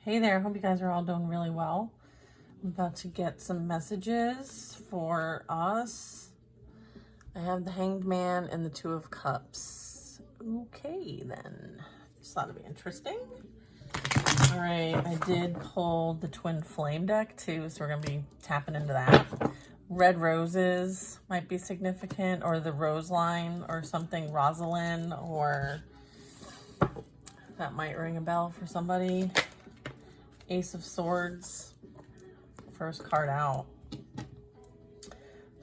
Hey there, hope you guys are all doing really well. I'm about to get some messages for us. I have the Hanged Man and the Two of Cups. Okay, then. Just thought it'd be interesting. All right, I did pull the Twin Flame deck too, so we're going to be tapping into that. Red roses might be significant, or the rose line or something, Rosalind, or that might ring a bell for somebody. Ace of Swords, first card out.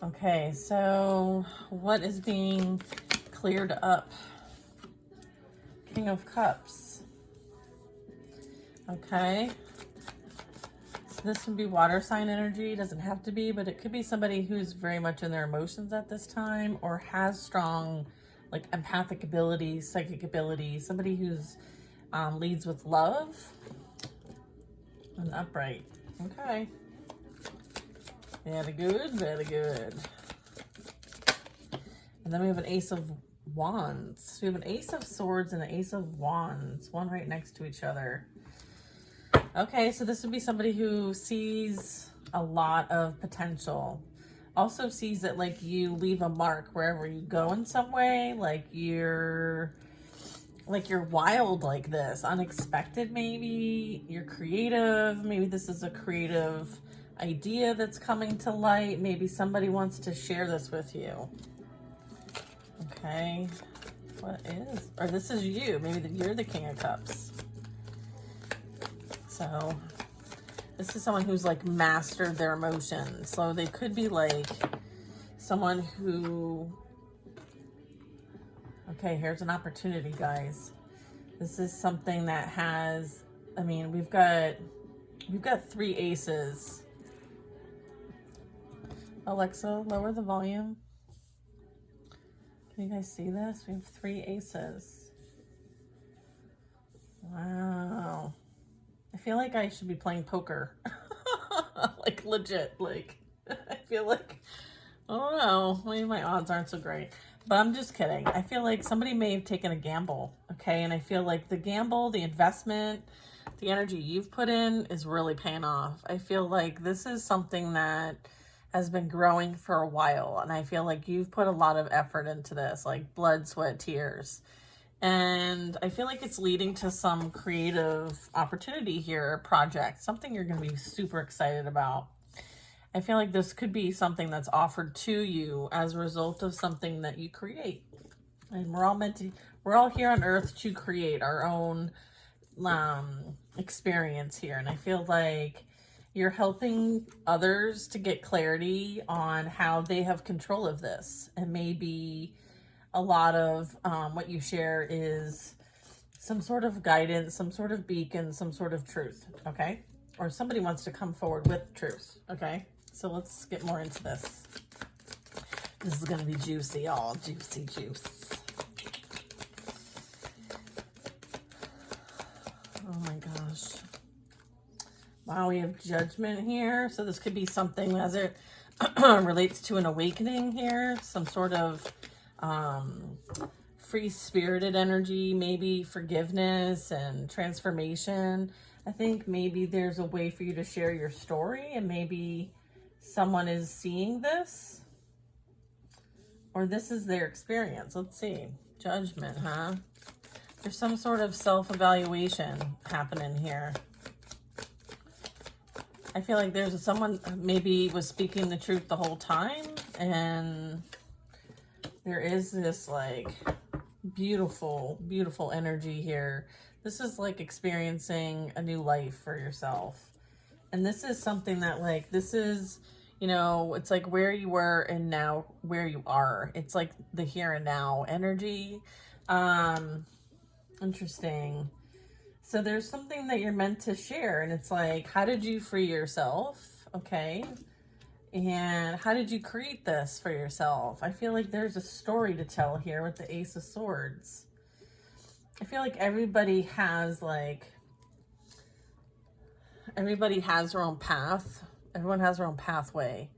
Okay, so what is being cleared up? King of Cups. Okay. So this would be water sign energy. Doesn't have to be, but it could be somebody who's very much in their emotions at this time or has strong like empathic abilities, psychic abilities. Somebody who's leads with love. And upright. Okay. Very good, very good. And then we have an Ace of Wands. So we have an Ace of Swords and an Ace of Wands, one right next to each other. Okay, so this would be somebody who sees a lot of potential. Also sees that like you leave a mark wherever you go in some way, like you're wild like this, unexpected maybe, you're creative, maybe this is a creative idea that's coming to light, maybe somebody wants to share this with you. Okay, what is, or this is you, maybe you're the King of Cups. So this is someone who's like mastered their emotions. So they could be like someone who, okay, here's an opportunity, guys. This is something that has, I mean, we've got 3 aces. Alexa, lower the volume. Can you guys see this? We have 3 aces. Wow. I feel like I should be playing poker. Like legit, like, I feel like, I don't know, maybe my odds aren't so great. But I'm just kidding. I feel like somebody may have taken a gamble, okay? And I feel like the gamble, the investment, the energy you've put in is really paying off. I feel like this is something that has been growing for a while. And I feel like you've put a lot of effort into this, like blood, sweat, tears. And I feel like it's leading to some creative opportunity here, project, something you're going to be super excited about. I feel like this could be something that's offered to you as a result of something that you create. And we're all here on earth to create our own experience here. And I feel like you're helping others to get clarity on how they have control of this. And maybe a lot of what you share is some sort of guidance, some sort of beacon, some sort of truth, okay? Or somebody wants to come forward with truth, okay? So let's get more into this. This is going to be juicy, all juicy juice. Oh my gosh. Wow, we have Judgment here. So this could be something as it relates to an awakening here. Some sort of free-spirited energy, maybe forgiveness and transformation. I think maybe there's a way for you to share your story and maybe someone is seeing this or this is their experience. Let's see. Judgment, huh? There's some sort of self-evaluation happening here. I feel like there's someone maybe was speaking the truth the whole time, and there is this like beautiful, beautiful energy here. This is like experiencing a new life for yourself. And this is something that like, this is, you know, it's like where you were and now where you are. It's like the here and now energy. Interesting. So there's something that you're meant to share, and it's like, how did you free yourself? Okay. And how did you create this for yourself? I feel like there's a story to tell here with the Ace of Swords. I feel like everybody has their own path. Everyone has their own pathway.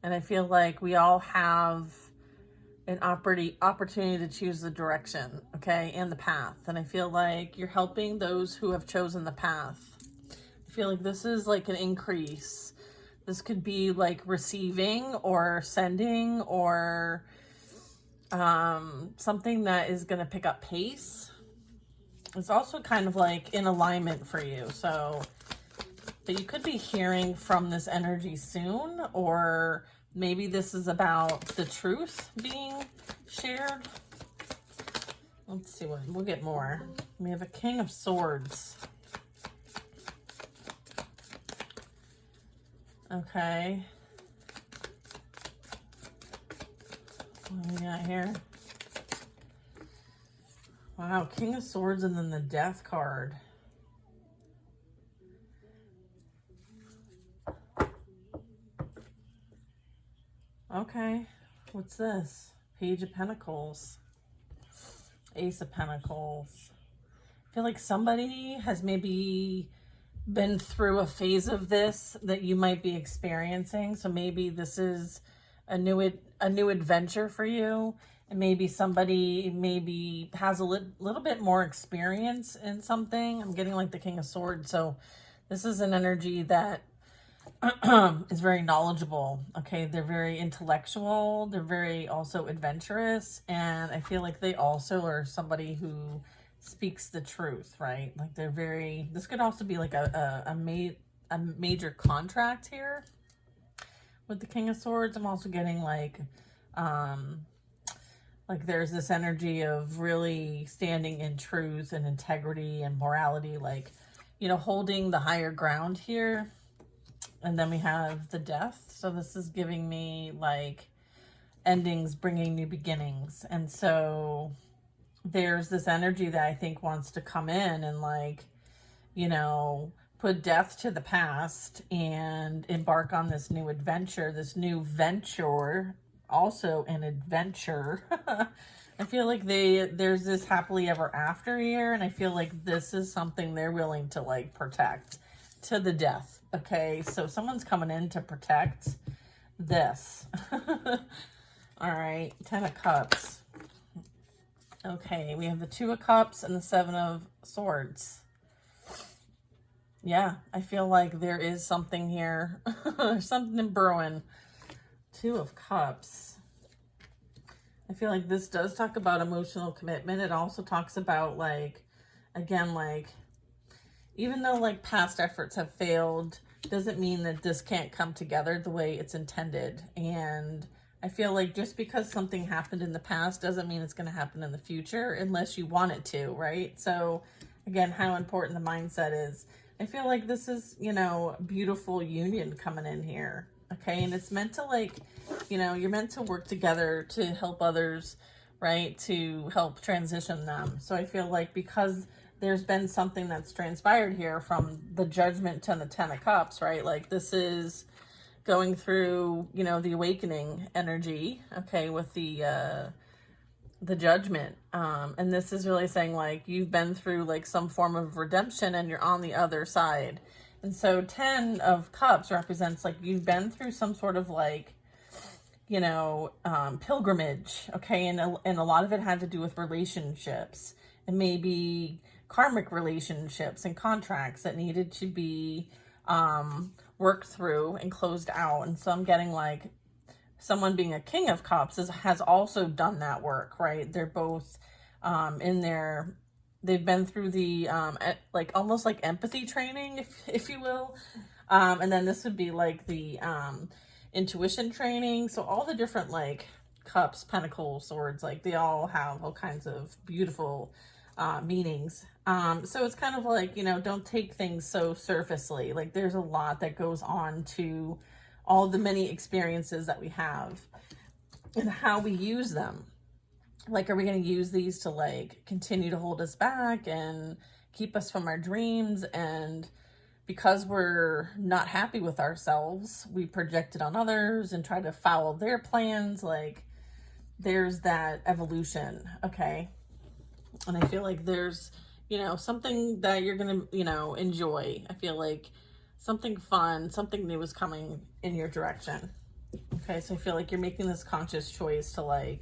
And I feel like we all have an opportunity to choose the direction, okay, and the path. And I feel like you're helping those who have chosen the path feel like this is like an increase. This could be like receiving or sending or something that is going to pick up pace. It's also kind of like in alignment for you. So, but you could be hearing from this energy soon, or maybe this is about the truth being shared. Let's see what we'll get more. We have a King of Swords. Okay. What do we got here? Wow, King of Swords and then the Death card. Okay, what's this? Page of Pentacles. Ace of Pentacles. I feel like somebody has maybe been through a phase of this that you might be experiencing. So maybe this is a new adventure for you. And maybe somebody maybe has a little bit more experience in something. I'm getting like the King of Swords. So this is an energy that is very knowledgeable. Okay, they're very intellectual. They're very also adventurous. And I feel like they also are somebody who speaks the truth, right? Like they're very, this could also be like a major contract here with the King of Swords. I'm also getting like there's this energy of really standing in truth and integrity and morality, like, you know, holding the higher ground here. And then we have the Death. So this is giving me like endings, bringing new beginnings. And so there's this energy that I think wants to come in and like, you know, put death to the past and embark on this new adventure, this new venture, also an adventure. I feel like there's this happily ever after here, and I feel like this is something they're willing to like protect to the death. Okay, so someone's coming in to protect this. All right, 10 of Cups. Okay, we have the 2 of Cups and the 7 of Swords. Yeah, I feel like there is something here. There's something brewing. 2 of Cups. I feel like this does talk about emotional commitment. It also talks about like, again, like, even though like past efforts have failed, doesn't mean that this can't come together the way it's intended. And I feel like just because something happened in the past doesn't mean it's going to happen in the future unless you want it to, right? So again, how important the mindset is. I feel like this is, you know, beautiful union coming in here. Okay. And it's meant to like, you know, you're meant to work together to help others, right? To help transition them. So I feel like because there's been something that's transpired here from the Judgment to the 10 of Cups, right? Like this is going through, you know, the awakening energy, okay, with the Judgment. And this is really saying like you've been through like some form of redemption and you're on the other side. And so 10 of Cups represents like you've been through some sort of like, you know, pilgrimage, okay? And a lot of it had to do with relationships and maybe karmic relationships and contracts that needed to be worked through and closed out. And so I'm getting like someone being a King of Cups has also done that work, right? They're both in there. They've been through the like almost like empathy training, if you will. And then this would be like the intuition training. So all the different like cups, pentacles, swords, like they all have all kinds of beautiful meanings. So it's kind of like, you know, don't take things so surfacely. Like there's a lot that goes on to all the many experiences that we have and how we use them. Like, are we going to use these to like continue to hold us back and keep us from our dreams? And because we're not happy with ourselves, we project it on others and try to follow their plans. Like there's that evolution. Okay. And I feel like there's, you know, something that you're going to, you know, enjoy. I feel like something fun, something new is coming in your direction. Okay. So I feel like you're making this conscious choice to like,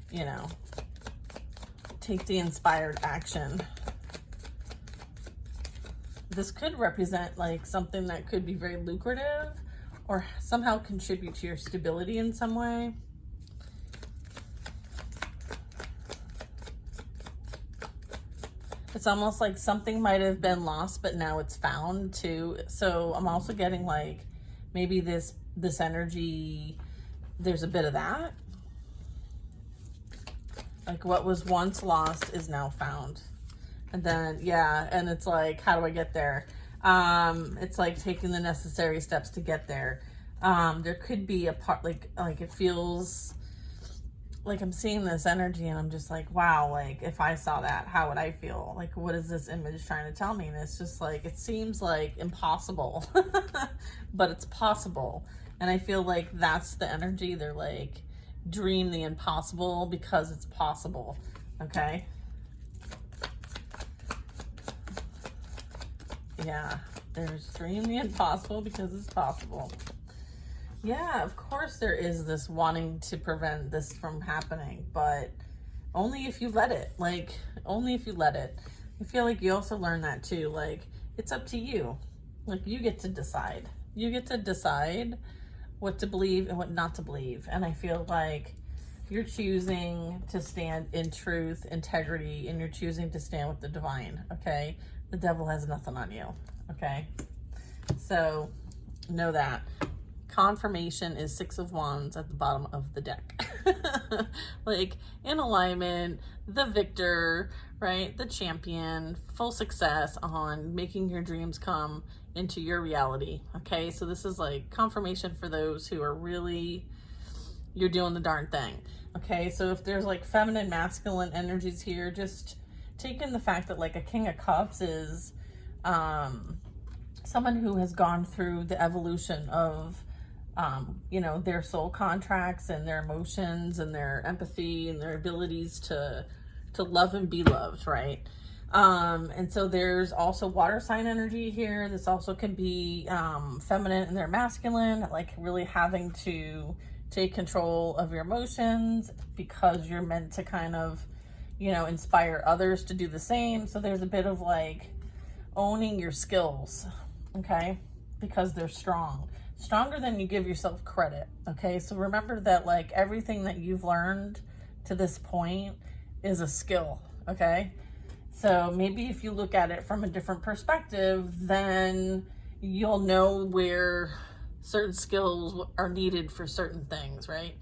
you know, take the inspired action. this could represent like something that could be very lucrative or somehow contribute to your stability in some way. It's almost like something might have been lost, but now it's found too. So I'm also getting like maybe this energy, there's a bit of that. Like what was once lost is now found. And then, yeah, and it's like, how do I get there? It's like taking the necessary steps to get there. There could be a part, like it feels like I'm seeing this energy and I'm just like, wow, like if I saw that, how would I feel? Like, what is this image trying to tell me? And it's just like, it seems like impossible, but it's possible. And I feel like that's the energy. They're like, dream the impossible because it's possible. Okay. Yeah, there's dream the impossible because it's possible. Yeah, of course there is this wanting to prevent this from happening, but only if you let it, like, only if you let it. I feel like you also learn that too, like, it's up to you. Like, you get to decide. You get to decide what to believe and what not to believe. And I feel like you're choosing to stand in truth, integrity, and you're choosing to stand with the divine, okay? The devil has nothing on you, okay? So, know that. Confirmation is 6 of Wands at the bottom of the deck. Like, in alignment, the victor, right? The champion, full success on making your dreams come into your reality, okay? So this is like confirmation for those who are really, you're doing the darn thing, okay? So if there's like feminine, masculine energies here, just take in the fact that like a King of Cups is someone who has gone through the evolution of you know, their soul contracts and their emotions and their empathy and their abilities to love and be loved, right? And so there's also water sign energy here. This also can be feminine and they're masculine, like really having to take control of your emotions because you're meant to kind of, you know, inspire others to do the same. So there's a bit of like owning your skills, okay? Because they're strong. Stronger than you give yourself credit, okay? So remember that like everything that you've learned to this point is a skill, okay? So maybe if you look at it from a different perspective, then you'll know where certain skills are needed for certain things, right?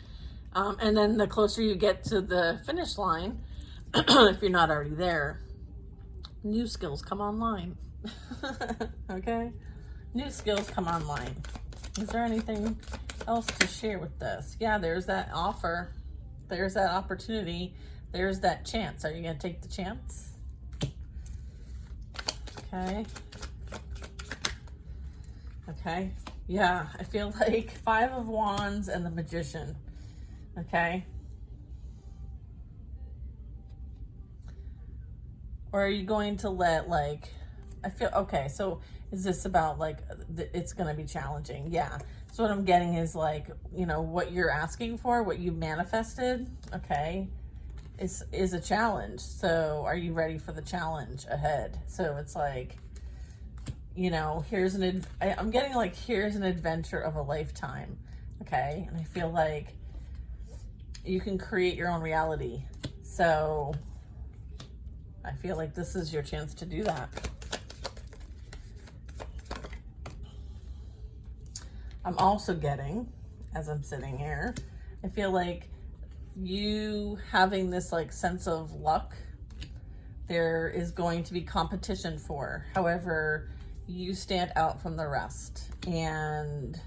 And then the closer you get to the finish line, if you're not already there, new skills come online, okay? New skills come online. Is there anything else to share with this? Yeah, there's that offer. There's that opportunity. There's that chance. Are you going to take the chance? Okay. Okay. Yeah, I feel like 5 of Wands and the Magician. Okay. Or are you going to let like, I feel, okay, so is this about like, it's going to be challenging? Yeah. So what I'm getting is like, you know, what you're asking for, what you manifested, okay, is a challenge. So are you ready for the challenge ahead? So it's like, you know, I'm getting like, here's an adventure of a lifetime. Okay. And I feel like you can create your own reality. So I feel like this is your chance to do that. I'm also getting, as I'm sitting here, I feel like you having this like sense of luck, there is going to be competition for. However, you stand out from the rest. And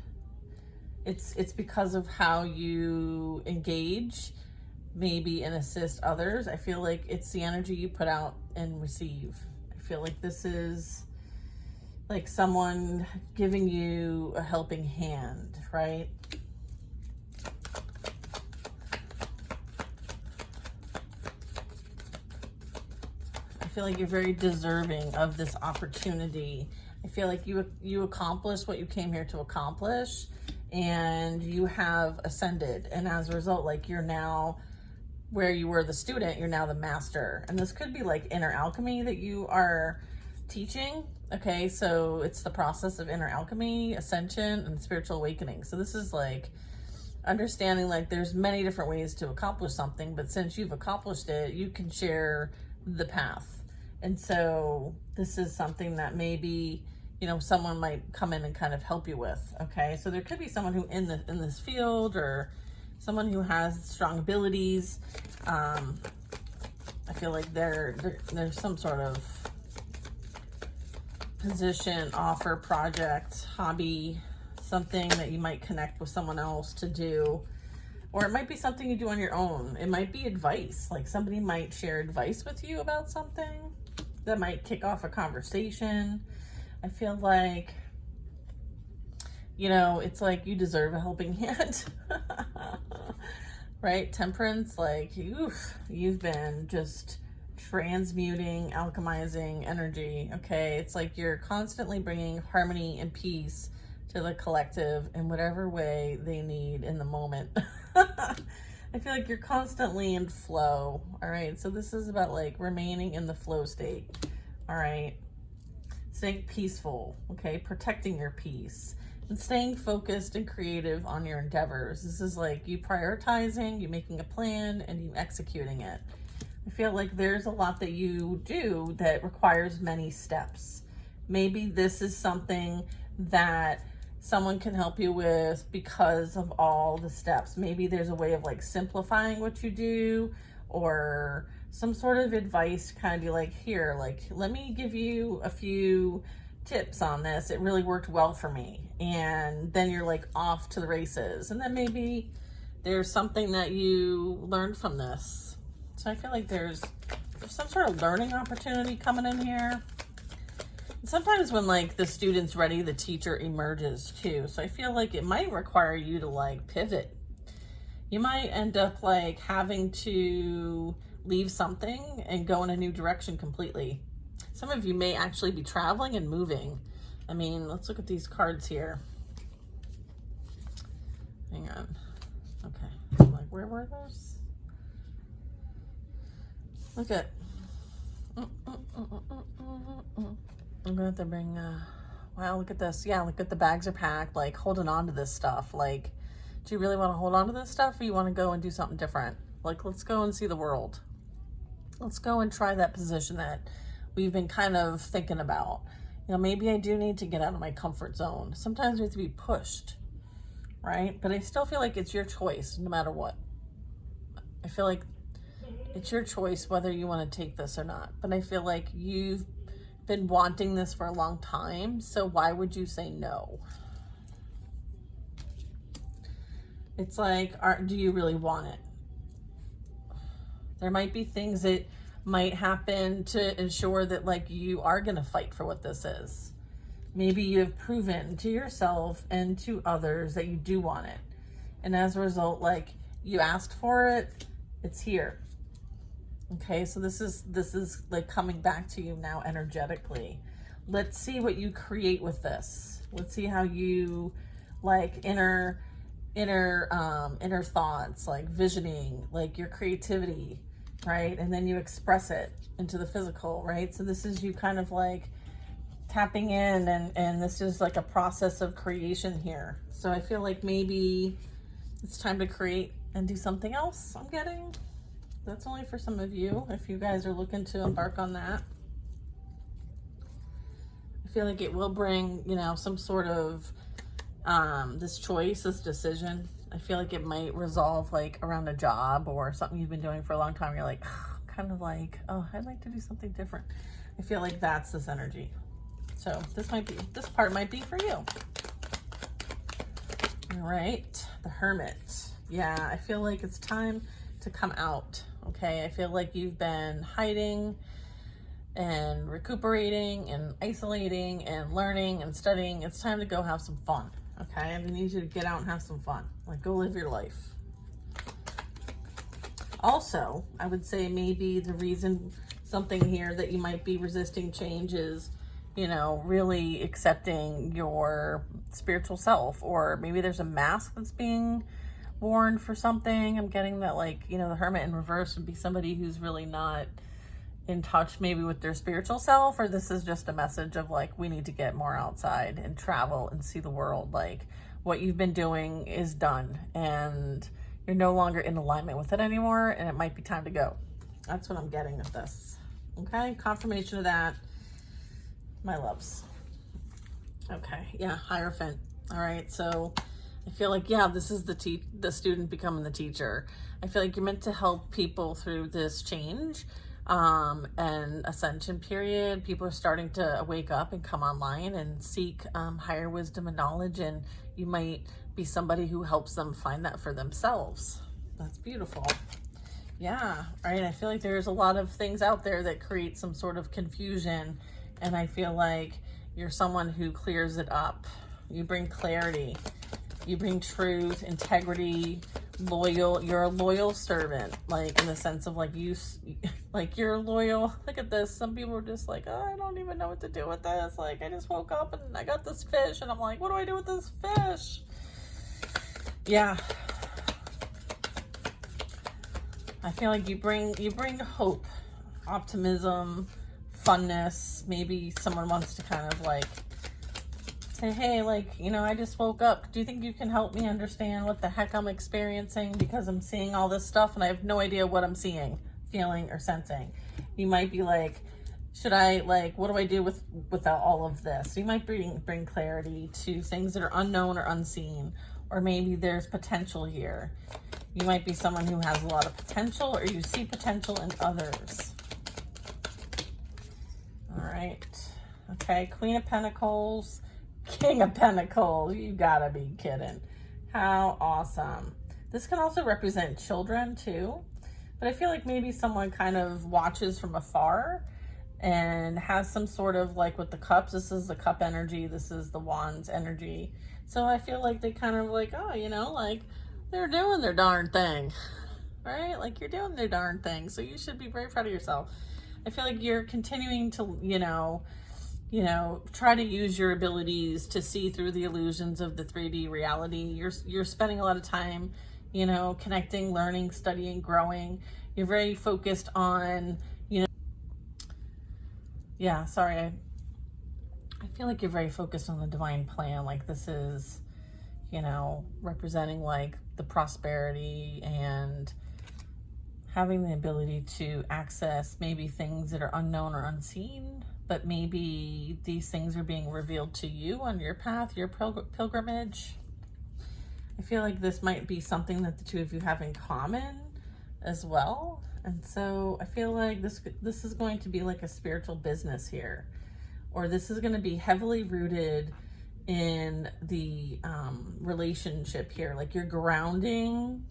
it's because of how you engage, maybe, and assist others. I feel like it's the energy you put out and receive. I feel like this is like someone giving you a helping hand, right? I feel like you're very deserving of this opportunity. I feel like you accomplished what you came here to accomplish, and you have ascended. And as a result, like you're now where you were the student, you're now the master. And this could be like inner alchemy that you are teaching. Okay, so it's the process of inner alchemy, ascension, and spiritual awakening. So this is like understanding like there's many different ways to accomplish something, but since you've accomplished it, you can share the path. And so this is something that maybe, you know, someone might come in and kind of help you with. Okay, so there could be someone who in this field, or someone who has strong abilities. I feel like there's some sort of position, offer, project, hobby, something that you might connect with someone else to do. Or it might be something you do on your own. It might be advice. Like somebody might share advice with you about something that might kick off a conversation. I feel like, you know, it's like you deserve a helping hand. Right? Temperance, like you've been just transmuting, alchemizing energy. Okay, it's like you're constantly bringing harmony and peace to the collective in whatever way they need in the moment. I feel like you're constantly in flow. All right, so this is about like remaining in the flow state. All right, staying peaceful. Okay, protecting your peace and staying focused and creative on your endeavors. This is like you prioritizing, you making a plan, and you executing it. I feel like there's a lot that you do that requires many steps. Maybe this is something that someone can help you with because of all the steps. Maybe there's a way of like simplifying what you do, or some sort of advice to kind of be like, here, like, let me give you a few tips on this. It really worked well for me. And then you're like off to the races. And then maybe there's something that you learned from this. So I feel like there's some sort of learning opportunity coming in here. And sometimes when like the student's ready, the teacher emerges too. So I feel like it might require you to like pivot. You might end up like having to leave something and go in a new direction completely. Some of you may actually be traveling and moving. I mean, let's look at these cards here. Hang on. Okay. I'm like, where were those? Look at. I'm gonna have to bring. Wow, look at this. Yeah, look at the bags are packed. Like holding on to this stuff. Like, do you really want to hold on to this stuff, or you want to go and do something different? Like, let's go and see the world. Let's go and try that position that we've been kind of thinking about. You know, maybe I do need to get out of my comfort zone. Sometimes we have to be pushed, right? But I still feel like it's your choice no matter what. I feel like it's your choice whether you want to take this or not. But I feel like you've been wanting this for a long time, so why would you say no? It's like, do you really want it? There might be things that might happen to ensure that like you are going to fight for what this is. Maybe you've proven to yourself and to others that you do want it. And as a result, like you asked for it, it's here. Okay, so this is like coming back to you now energetically. Let's see what you create with this. Let's see how you like inner thoughts, like visioning, like your creativity, right? And then you express it into the physical, right? So this is you kind of like tapping in, and this is like a process of creation here. So I feel like maybe it's time to create and do something else. I'm getting. That's only for some of you, if you guys are looking to embark on that. I feel like it will bring, you know, some sort of this choice, this decision. I feel like it might resolve like around a job or something you've been doing for a long time. You're like, kind of like, oh, I'd like to do something different. I feel like that's this energy. So this part might be for you. All right, the Hermit. Yeah, I feel like it's time to come out. Okay, I feel like you've been hiding and recuperating and isolating and learning and studying. It's time to go have some fun. Okay, I need you to get out and have some fun. Like, go live your life. Also, I would say maybe the reason something here that you might be resisting change is, you know, really accepting your spiritual self. Or maybe there's a mask that's being worn for something. I'm getting that, like, you know, the Hermit in reverse would be somebody who's really not in touch maybe with their spiritual self, or this is just a message of like, we need to get more outside and travel and see the world. Like, what you've been doing is done and you're no longer in alignment with it anymore, and it might be time to go. That's what I'm getting with this. Okay, confirmation of that, my loves. Okay, yeah, Hierophant. All right, so I feel like, yeah, this is the student becoming the teacher. I feel like you're meant to help people through this change and ascension period. People are starting to wake up and come online and seek higher wisdom and knowledge, and you might be somebody who helps them find that for themselves. That's beautiful. Yeah, right. I feel like there's a lot of things out there that create some sort of confusion, and I feel like you're someone who clears it up. You bring clarity. You bring truth, integrity, loyal. You're a loyal servant, like in the sense of like you're loyal. Look at this. Some people are just like, oh, I don't even know what to do with this. Like, I just woke up and I got this fish, and I'm like, what do I do with this fish? Yeah. I feel like you bring hope, optimism, funness. Maybe someone wants to kind of like say, hey, like, you know, I just woke up. Do you think you can help me understand what the heck I'm experiencing? Because I'm seeing all this stuff and I have no idea what I'm seeing, feeling, or sensing. You might be like, should I, like, what do I do without all of this? You might bring clarity to things that are unknown or unseen, or maybe there's potential here. You might be someone who has a lot of potential, or you see potential in others. All right. Okay, Queen of Pentacles, King of Pentacles. You gotta be kidding. How awesome. This can also represent children too, but I feel like maybe someone kind of watches from afar and has some sort of, like with the cups, this is the cup energy, this is the wands energy. So I feel like they kind of like, oh, you know, like they're doing their darn thing, right? Like, you're doing their darn thing. So you should be very proud of yourself. I feel like you're continuing to, you know, try to use your abilities to see through the illusions of the 3D reality. You're spending a lot of time, you know, connecting, learning, studying, growing. You're very focused on, you know, yeah, sorry. I feel like you're very focused on the divine plan. Like, this is, you know, representing like the prosperity and having the ability to access maybe things that are unknown or unseen, but maybe these things are being revealed to you on your path, your pilgrimage. I feel like this might be something that the two of you have in common as well. And so I feel like this is going to be like a spiritual business here, or this is going to be heavily rooted in the relationship here. Like, you're grounding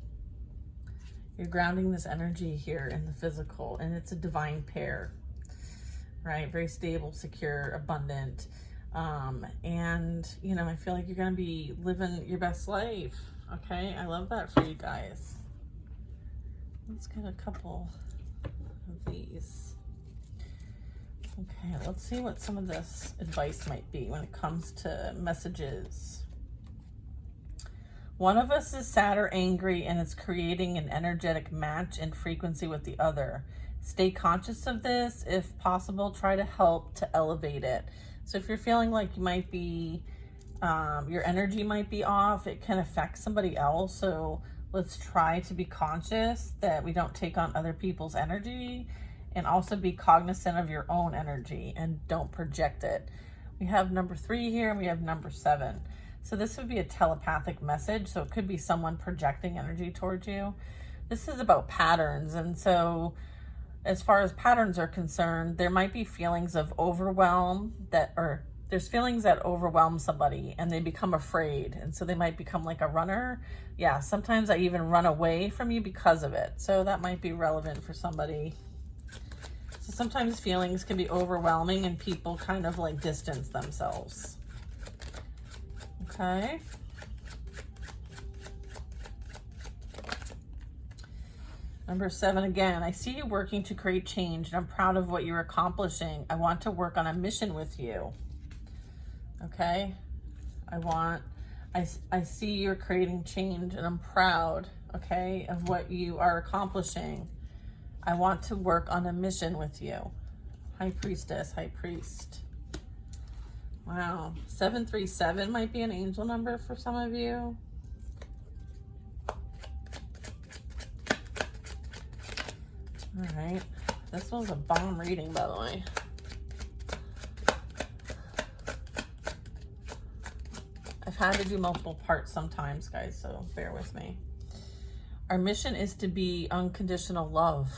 this energy here in the physical, and it's a divine pair, right? Very stable, secure, abundant. And, you know, I feel like you're going to be living your best life. Okay. I love that for you guys. Let's get a couple of these. Okay, let's see what some of this advice might be when it comes to messages. One of us is sad or angry, and it's creating an energetic match in frequency with the other. Stay conscious of this. If possible, try to help to elevate it. So if you're feeling like you might be, your energy might be off, it can affect somebody else. So let's try to be conscious that we don't take on other people's energy, and also be cognizant of your own energy and don't project it. We have number 3 here, and we have number 7. So this would be a telepathic message. So it could be someone projecting energy towards you. This is about patterns. And so as far as patterns are concerned, there might be feelings of overwhelm there's feelings that overwhelm somebody and they become afraid. And so they might become like a runner. Yeah, sometimes I even run away from you because of it. So that might be relevant for somebody. So sometimes feelings can be overwhelming and people kind of like distance themselves. Okay. Number 7 again, I see you working to create change, and I'm proud of what you're accomplishing. I want to work on a mission with you. Okay. I see you're creating change, and I'm proud, okay, of what you are accomplishing. I want to work on a mission with you. High Priestess, High Priest. Wow. 737 might be an angel number for some of you. All right. This was a bomb reading, by the way. I've had to do multiple parts sometimes, guys, so bear with me. Our mission is to be unconditional love.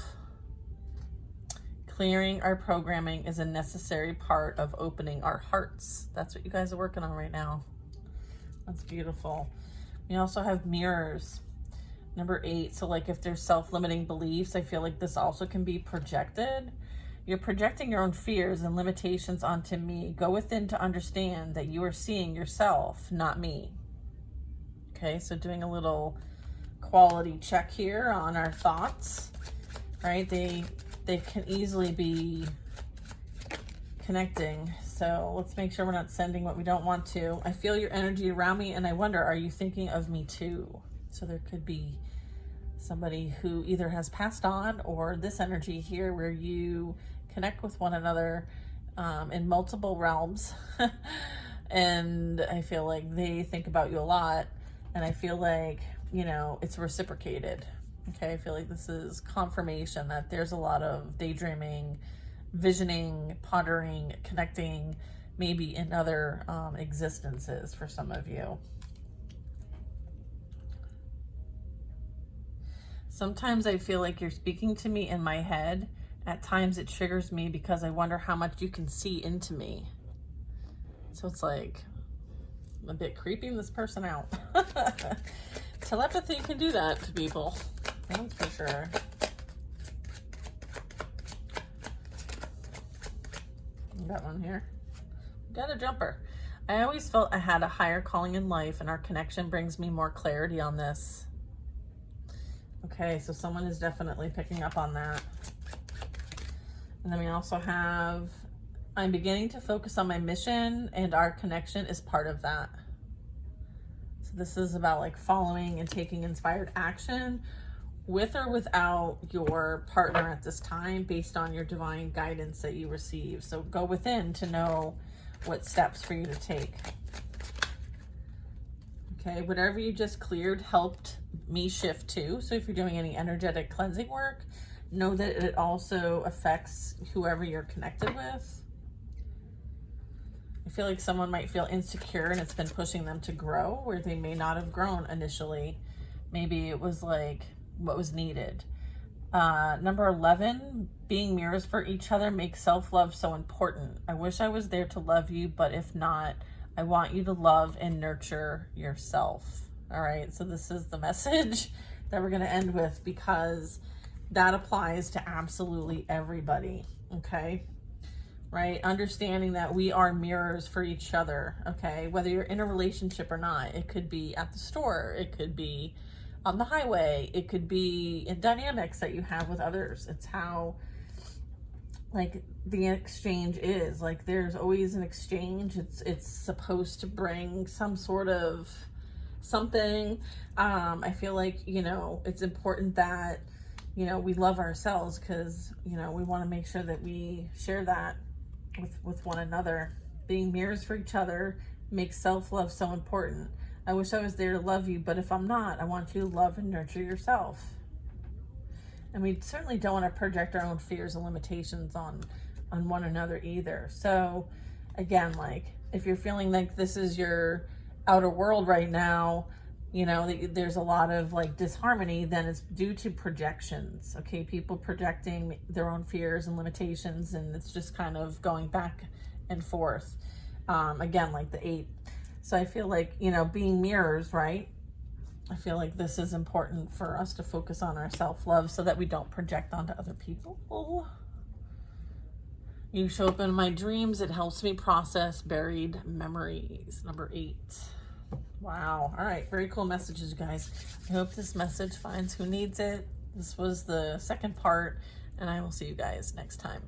Clearing our programming is a necessary part of opening our hearts. That's what you guys are working on right now. That's beautiful. We also have mirrors. Number 8, so like if there's self-limiting beliefs, I feel like this also can be projected. You're projecting your own fears and limitations onto me. Go within to understand that you are seeing yourself, not me. Okay, so doing a little quality check here on our thoughts, right? They can easily be connecting. So let's make sure we're not sending what we don't want to. I feel your energy around me and I wonder, are you thinking of me too? So there could be somebody who either has passed on or this energy here where you connect with one another in multiple realms. And I feel like they think about you a lot. And I feel like, you know, it's reciprocated. Okay, I feel like this is confirmation that there's a lot of daydreaming, visioning, pondering, connecting, maybe in other existences for some of you. Sometimes I feel like you're speaking to me in my head. At times it triggers me because I wonder how much you can see into me. So it's like a bit creeping this person out. Telepathy can do that to people. That's for sure. Got one here. Got a jumper. I always felt I had a higher calling in life, and our connection brings me more clarity on this. Okay, so someone is definitely picking up on that. And then we also have, I'm beginning to focus on my mission, and our connection is part of that. So this is about like following and taking inspired action with or without your partner at this time based on your divine guidance that you receive. So go within to know what steps for you to take. Okay, whatever you just cleared helped me shift too. So if you're doing any energetic cleansing work, know that it also affects whoever you're connected with. I feel like someone might feel insecure and it's been pushing them to grow where they may not have grown initially. Maybe it was like what was needed. Number 11, being mirrors for each other makes self-love so important. I wish I was there to love you, but if not, I want you to love and nurture yourself. All right, so this is the message that we're going to end with because that applies to absolutely everybody, okay? Right? Understanding that we are mirrors for each other, okay? Whether you're in a relationship or not. It could be at the store. It could be on the highway. It could be in dynamics that you have with others. It's how, like, the exchange is. Like, there's always an exchange. It's supposed to bring some sort of something. I feel like, you know, it's important that, you know, we love ourselves because, you know, we want to make sure that we share that with one another. Being mirrors for each other makes self-love so important. I wish I was there to love you, but if I'm not, I want you to love and nurture yourself. And we certainly don't want to project our own fears and limitations on one another either. So again, like if you're feeling like this is your outer world right now, you know, there's a lot of like disharmony, then it's due to projections. Okay, people projecting their own fears and limitations, and it's just kind of going back and forth. Again, like the 8. So I feel like, you know, being mirrors, right? I feel like this is important for us to focus on our self-love so that we don't project onto other people. You show up in my dreams. It helps me process buried memories. Number 8. Wow. All right. Very cool messages, guys. I hope this message finds who needs it. This was the second part, and I will see you guys next time.